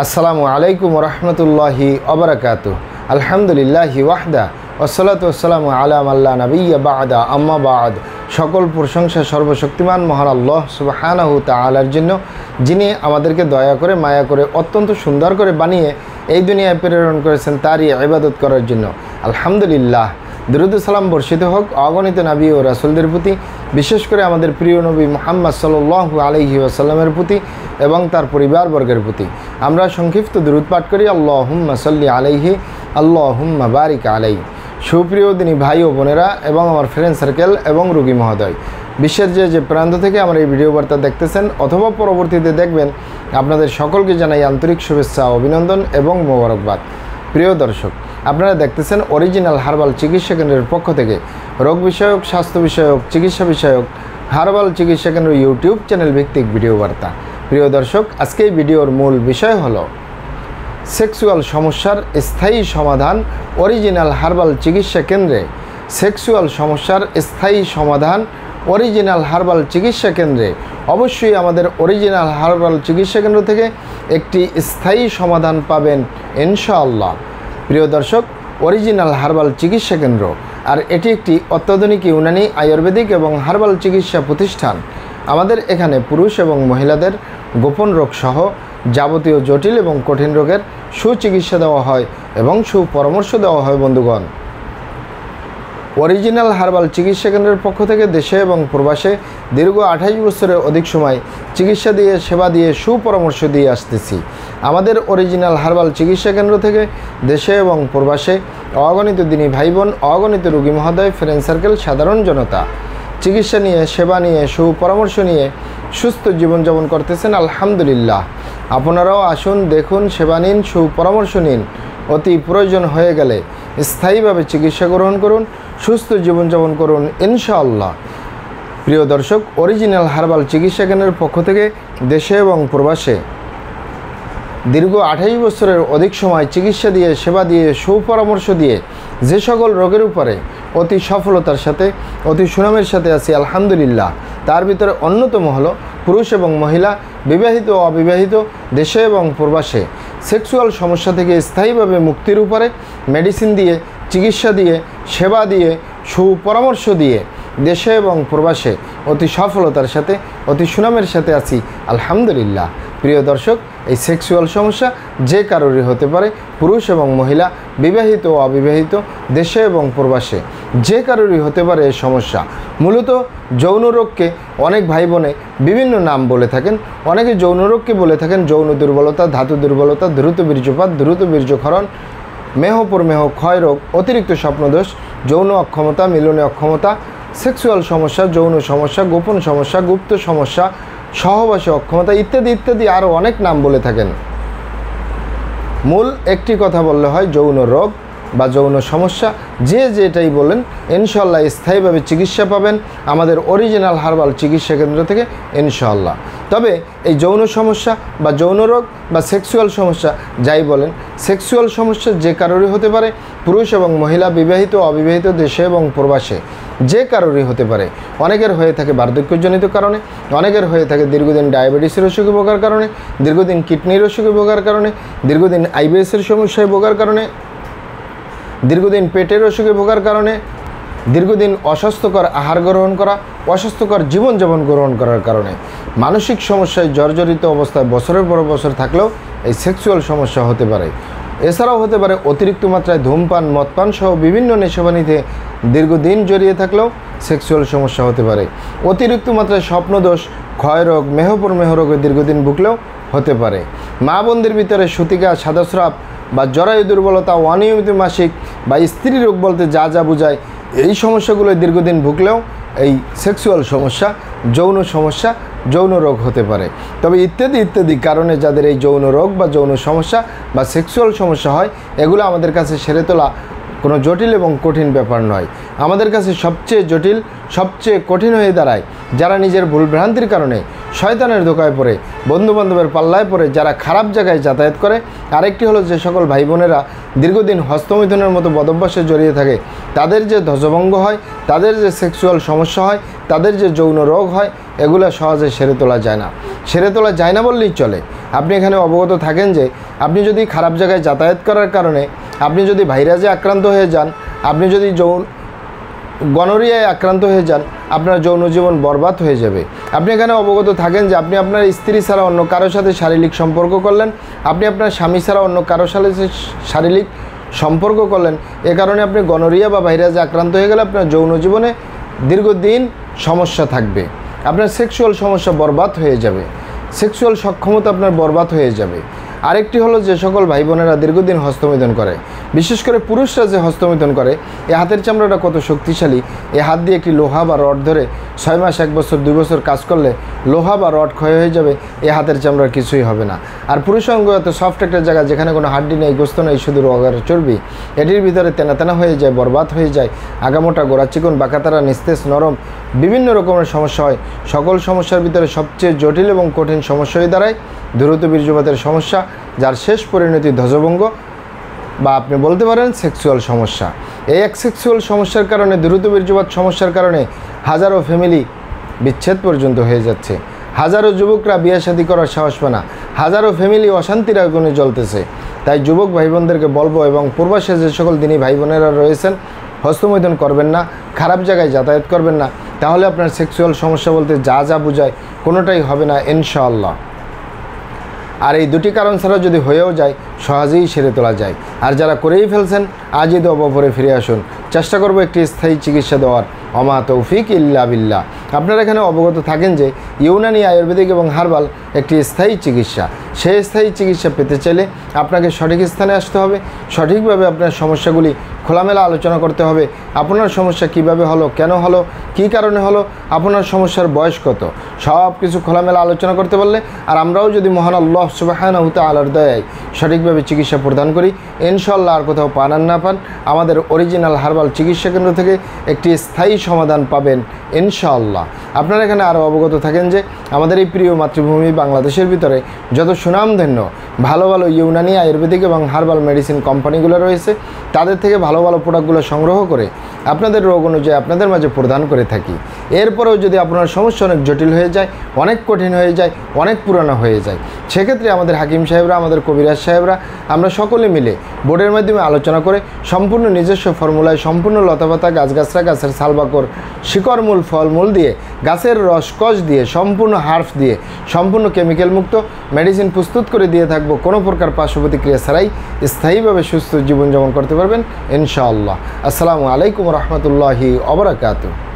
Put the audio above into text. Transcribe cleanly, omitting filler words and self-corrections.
আসসালামু আলাইকুম রহমতুল্লাহি ওবারাকাতু। আলহামদুলিল্লাহি ওয়াহদা ওয়াসসালাতু ওয়াসসালামু আলা মাল্লা নাবিয়্যা বা'দা আম্মা বা'দ। সকল প্রশংসা সর্বশক্তিমান মহান আল্লাহ সুবহানাহু তাআলার জন্য, যিনি আমাদেরকে দয়া করে মায়া করে অত্যন্ত সুন্দর করে বানিয়ে এই দুনিয়ায় প্রেরণ করেছেন তারই ইবাদত করার জন্য। আলহামদুলিল্লাহ। দরুদ ও সালাম বর্ষিত হোক অগণিত নবী ও রাসূলদের প্রতি, বিশেষ করে আমাদের প্রিয় নবী মুহাম্মদ সাল্লাল্লাহু আলাইহি ওয়াসাল্লামের প্রতি এবং তার পরিবারবর্গের প্রতি। আমরা সংক্ষিপ্ত দরুদ পাঠ করি, আল্লাহুম্মা সাল্লি আলাইহি আল্লাহুম্মা বারিক আলাইহি। সুপ্রিয় দিনী ভাই ও বোনেরা এবং আমার ফ্রেন্ড সার্কেল এবং রোগী মহোদয়, বিশ্বের যে প্রান্ত থেকে আমার এই ভিডিও বার্তা দেখতেছেন অথবা পরবর্তীতে দেখবেন, আপনাদের সকলকে জানাই আন্তরিক শুভেচ্ছা, অভিনন্দন এবং মোবারকবাদ। প্রিয় দর্শক, আপনারা দেখতেছেন অরিজিনাল হার্বাল চিকিৎসা কেন্দ্রের পক্ষ থেকে রোগ বিষয়ক, স্বাস্থ্য বিষয়ক, চিকিৎসা বিষয়ক হার্বাল চিকিৎসা কেন্দ্র ইউটিউব চ্যানেল ভিত্তিক ভিডিও বার্তা। প্রিয় দর্শক, আজকে এই ভিডিওর মূল বিষয় হলো সেক্সুয়াল সমস্যার স্থায়ী সমাধান অরিজিনাল হার্বাল চিকিৎসা কেন্দ্রে। সেক্সুয়াল সমস্যার স্থায়ী সমাধান অরিজিনাল হার্বাল চিকিৎসা কেন্দ্রে। অবশ্যই আমাদের অরিজিনাল হার্বাল চিকিৎসা কেন্দ্র থেকে একটি স্থায়ী সমাধান পাবেন ইনশাআল্লাহ। প্রিয় দর্শক, অরিজিনাল হার্বাল চিকিৎসা কেন্দ্র, আর এটি একটি অত্যাধুনিক ইউনানি, আয়ুর্বেদিক এবং হার্বাল চিকিৎসা প্রতিষ্ঠান। আমাদের এখানে পুরুষ এবং মহিলাদের গোপন রোগ সহ যাবতীয় জটিল এবং কঠিন রোগের সুচিকিৎসা দেওয়া হয় এবং সুপরামর্শ দেওয়া হয়। বন্ধুগণ, অরিজিনাল হার্বাল চিকিৎসা কেন্দ্রের পক্ষ থেকে দেশে এবং প্রবাসে দীর্ঘ 28 বছরের অধিক সময় চিকিৎসা দিয়ে, সেবা দিয়ে, সুপরামর্শ দিয়ে আসতেছি। আমাদের অরিজিনাল হার্বাল চিকিৎসা কেন্দ্র থেকে দেশে এবং প্রবাসে অগণিত দিনী ভাই বোন, অগণিত রোগী মহোদয়, ফ্রেন্ড সার্কেল, সাধারণ জনতা চিকিৎসা নিয়ে, সেবা নিয়ে, সুপরামর্শ নিয়ে সুস্থ জীবনযাপন করতেছেন। আলহামদুলিল্লাহ। আপনারাও আসুন, দেখুন, সেবা নিন, সুপরামর্শ নিন। অতি প্রয়োজন হয়ে গেলে স্থায়ীভাবে চিকিৎসা গ্রহণ করুন, সুস্থ জীবনযাপন করুন ইনশাআল্লাহ। প্রিয় দর্শক, অরিজিনাল হার্বাল চিকিৎসা কেন্দ্রের পক্ষ থেকে দেশে এবং প্রবাসে দীর্ঘ 28 বছরের অধিক সময় চিকিৎসা দিয়ে, সেবা দিয়ে, সুপরামর্শ দিয়ে যে সকল রোগের উপরে অতি সফলতার সাথে, অতি সুনামের সাথে আছি আলহামদুলিল্লাহ, তার ভিতরে অন্যতম হলো পুরুষ এবং মহিলা, বিবাহিত ও অবিবাহিত, দেশে এবং প্রবাসে সেক্সুয়াল সমস্যা থেকে স্থায়ীভাবে মুক্তির উপরে মেডিসিন দিয়ে, চিকিৎসা দিয়ে, সেবা দিয়ে, সুপরামর্শ দিয়ে দেশে এবং প্রবাসে অতি সফলতার সাথে, অতি সুনামের সাথে আছি আলহামদুলিল্লাহ। প্রিয় দর্শক, এই সেক্সুয়াল সমস্যা যে কারোরই হতে পারে, পুরুষ এবং মহিলা, বিবাহিত ও অবিবাহিত, দেশে এবং প্রবাসে যে কারোরই হতে পারে এই সমস্যা। মূলত যৌন রোগকে অনেক ভাই বোনে বিভিন্ন নাম বলে থাকেন। অনেকে যৌন রোগকে বলে থাকেন যৌন দুর্বলতা, ধাতু দুর্বলতা, দ্রুত বীর্যপাত, দ্রুত বীর্যক্ষরণ, মেহপরমেহ ক্ষয় রোগ, অতিরিক্ত স্বপ্নদোষ, যৌন অক্ষমতা, মিলনে অক্ষমতা, সেক্সুয়াল সমস্যা, যৌন সমস্যা, গোপন সমস্যা, গুপ্ত সমস্যা, সহবাসে অক্ষমতা ইত্যাদি ইত্যাদি আরও অনেক নাম বলে থাকেন। মূল একটি কথা বললে হয় যৌন রোগ বা যৌন সমস্যা। যে যেটাই বলেন ইনশাআল্লাহ স্থায়ীভাবে চিকিৎসা পাবেন আমাদের অরিজিনাল হার্বাল চিকিৎসা কেন্দ্র থেকে ইনশাআল্লাহ। তবে এই যৌন সমস্যা বা যৌন রোগ বা সেক্সুয়াল সমস্যা যাই বলেন, সেক্সুয়াল সমস্যা যে কারোরই হতে পারে, পুরুষ এবং মহিলা, বিবাহিত অবিবাহিত, দেশে এবং প্রবাসে যে কারোরই হতে পারে। অনেকের হয়ে থাকে বার্ধক্যজনিত কারণে, অনেকের হয়ে থাকে দীর্ঘদিন ডায়াবেটিসের অসুখে ভোগার কারণে, দীর্ঘদিন কিডনির অসুখে ভোগার কারণে, দীর্ঘদিন আইবিএসের সমস্যায় ভোগার কারণে, দীর্ঘদিন পেটের অসুখে ভোগার কারণে, দীর্ঘদিন অস্বাস্থ্যকর আহার গ্রহণ করা, অস্বাস্থ্যকর জীবনযাপন গ্রহণ করার কারণে, মানসিক সমস্যায় জর্জরিত অবস্থায় বছরের পর বছর থাকলেও এই সেক্সুয়াল সমস্যা হতে পারে। এছাড়াও হতে পারে অতিরিক্ত মাত্রায় ধূমপান, মদপান সহ বিভিন্ন নেশাবানিতে দীর্ঘদিন জড়িয়ে থাকলেও সেক্সুয়াল সমস্যা হতে পারে। অতিরিক্ত মাত্রায় স্বপ্নদোষ, ক্ষয়রোগ, মেহপরমেহ রোগে দীর্ঘদিন ভুগলেও হতে পারে। মা বোনদের ভিতরে সূতিকা, সাদাস্রাব বা জরায়ু দুর্বলতা, অনিয়মিত মাসিক বা স্ত্রী রোগ বলতে যা যা বোঝায়, এই সমস্যাগুলো দীর্ঘদিন ভুগলেও এই সেক্সুয়াল সমস্যা, যৌন সমস্যা, যৌন রোগ হতে পারে। তবে ইত্যাদি ইত্যাদি কারণে যাদের এই যৌন রোগ বা যৌন সমস্যা বা সেক্সুয়াল সমস্যা হয়, এগুলো আমাদের কাছে সেরে তোলা কোনো জটিল এবং কঠিন ব্যাপার নয়। আমাদের কাছে সবচেয়ে জটিল, সবচেয়ে কঠিন হয়ে দাঁড়ায় যারা নিজের ভুলভ্রান্তির কারণে শয়তানের ধোকায় পড়ে, বন্ধুবান্ধবের পাল্লায় পড়ে, যারা খারাপ জায়গায় যাতায়াত করে। আরেকটি হলো যে সকল ভাই বোনেরা দীর্ঘদিন হস্তমৈথুনের মতো বদভ্যাসে জড়িয়ে থাকে, তাদের যে ধ্বজভঙ্গ হয়, তাদের যে সেক্সুয়াল সমস্যা হয়, তাদের যে যৌন রোগ হয়, এগুলো সহজে সেরে তোলা যায় না। সেরে তোলা যায় না বললেই চলে। আপনি এখানে অবগত থাকেন যে আপনি যদি খারাপ জায়গায় যাতায়াত করার কারণে আপনি যদি ভাইরাসে আক্রান্ত হয়ে যান, আপনি যদি গনোরিয়ায় আক্রান্ত হয়ে যান, আপনার যৌন জীবন বরবাদ হয়ে যাবে। আপনি এখানে অবগত থাকেন যে আপনি আপনার স্ত্রী ছাড়া অন্য কারোর সাথে শারীরিক সম্পর্ক করলেন, আপনি আপনার স্বামী ছাড়া অন্য কারোর সাথে শারীরিক সম্পর্ক করলেন, এ কারণে আপনি গনোরিয়া বা ভাইরাসে আক্রান্ত হয়ে গেলে আপনার যৌন জীবনে দীর্ঘদিন সমস্যা থাকবে, আপনার সেক্সুয়াল সমস্যা বরবাদ হয়ে যাবে, সেক্সুয়াল সক্ষমতা আপনার বরবাদ হয়ে যাবে। আরেকটি হলো যে সকল ভাই বোনেরা দীর্ঘদিন হস্তমিথুন করে, বিশেষ করে পুরুষরা যে হস্তমিথুন করে, এই হাতের চামড়াটা কত শক্তিশালী। এই হাত দিয়ে একটি লোহা বা রড ধরে 6 মাস 1 বছর 2 বছর কাজ করলে লোহা বা রড ক্ষয় হয়ে যাবে, এই হাতের চামড়ার কিছুই হবে না। আর পুরুষ অঙ্গ এত সফট একটা জায়গা যেখানে কোনো হাড্ডি নেই, গোস্ত নেই, শুধু রগার চর্বি, এটির ভিতরে তেনা তেনা হয়ে যায়, বরবাদ হয়ে যায়, আগামোটা গোড়া চিকন বাঁকাতারা নিস্তেজ নরম বিভিন্ন রকমের সমস্যা হয়। সকল সমস্যার ভিতরে সবচেয়ে জটিল এবং কঠিন সমস্যা হয়ে দাঁড়ায় দ্রুত বীর্যপাতের সমস্যা, যার শেষ পরিণতি ধ্বজভঙ্গ বা আপনি বলতে পারেন সেক্সুয়াল সমস্যা। এই এক সেক্সুয়াল সমস্যার কারণে, দ্রুত বীর্যপাত সমস্যার কারণে হাজারো ফ্যামিলি বিচ্ছেদ পর্যন্ত হয়ে যাচ্ছে, হাজারো যুবকরা বিয়ে শাদী করার সাহস পায় না, হাজারো ফ্যামিলি অশান্তির আগুনে জ্বলতেছে। তাই যুবক ভাই বোনদেরকে বলবো এবং পূর্বাসে যে সকল দিনই ভাই বোনেরা রয়েছেন, হস্তমৈথুন করবেন না, খারাপ জায়গায় যাতায়াত করবেন না, তাহলে আপনার সেক্সুয়াল সমস্যা বলতে যা যা বোঝায় কোনোটাই হবে না ইনশাআল্লাহ। আর এই দুটি কারণ ছাড়া যদি হয়েও যায় সহজেই সেরে তোলা যায়। আর যারা করেই ফেলছেন আজই তো অবপরে ফিরে আসুন, চেষ্টা করব একটি স্থায়ী চিকিৎসা দেওয়ার। অমা তৌফিক ইল্লা বিল্লাহ। আপনারা এখানে অবগত থাকেন যে ইউনানি আয়ুর্বেদিক এবং হার্বাল একটি স্থায়ী চিকিৎসা। সেই স্থায়ী চিকিৎসা পেতে চাইলে আপনাকে সঠিক স্থানে আসতে হবে, সঠিকভাবে আপনার সমস্যাগুলি খোলামেলা আলোচনা করতে হবে। আপনার সমস্যা কিভাবে হলো, কেন হলো, কী কারণে হলো, আপনার সমস্যার বয়স কত, সব কিছু খোলামেলা আলোচনা করতে পারলে, আর আমরাও যদি মহান আল্লাহ সুবহানাহু ওয়া তাআলার দয়ায় সঠিকভাবে চিকিৎসা প্রদান করি, ইনশাআল্লাহ আর কোথাও পান আর না পান, আমাদের অরিজিনাল হার্বাল চিকিৎসা কেন্দ্র থেকে একটি স্থায়ী সমাধান পাবেন ইনশাআল্লাহ। আপনারা এখানে আরও অবগত থাকেন যে আমাদের এই প্রিয় মাতৃভূমি বাংলাদেশের ভিতরে যত সুনামধন্য ভালো ভালো ইউনানি আয়ুর্বেদিক এবং হার্বাল মেডিসিন কোম্পানিগুলো রয়েছে, তাদের থেকে ভালো ভালো প্রোডাক্টগুলো সংগ্রহ করে আপনাদের রোগ অনুযায়ী আপনাদের মাঝে প্রদান করে থাকি। এরপরেও যদি আপনার সমস্যা অনেক জটিল হয়ে যায়, অনেক কঠিন হয়ে যায়, অনেক পুরানো হয়ে যায়, সেক্ষেত্রে আমাদের হাকিম সাহেবরা, আমাদের কবিরাজ সাহেবরা, আমরা সকলে মিলে বোর্ডের মাধ্যমে আলোচনা করে সম্পূর্ণ নিজস্ব ফর্মুলায়, সম্পূর্ণ লতাপাতা, গাছগাছরা, গাছের ছালবাকর, শিকড়মূল, ফলমূল দিয়ে, গাছের রসকস দিয়ে, সম্পূর্ণ হার্বস দিয়ে, সম্পূর্ণ কেমিক্যাল মুক্ত মেডিসিন প্রস্তুত করে দিয়ে থাকবো। কোনো প্রকার পার্শ্ব প্রতিক্রিয়া ছাড়াই স্থায়ীভাবে সুস্থ জীবনযাপন করতে পারবেন ইনশাআল্লাহ। আসসালামু আলাইকুম রহমতুল্লাহি ওয়া বারাকাতুহু।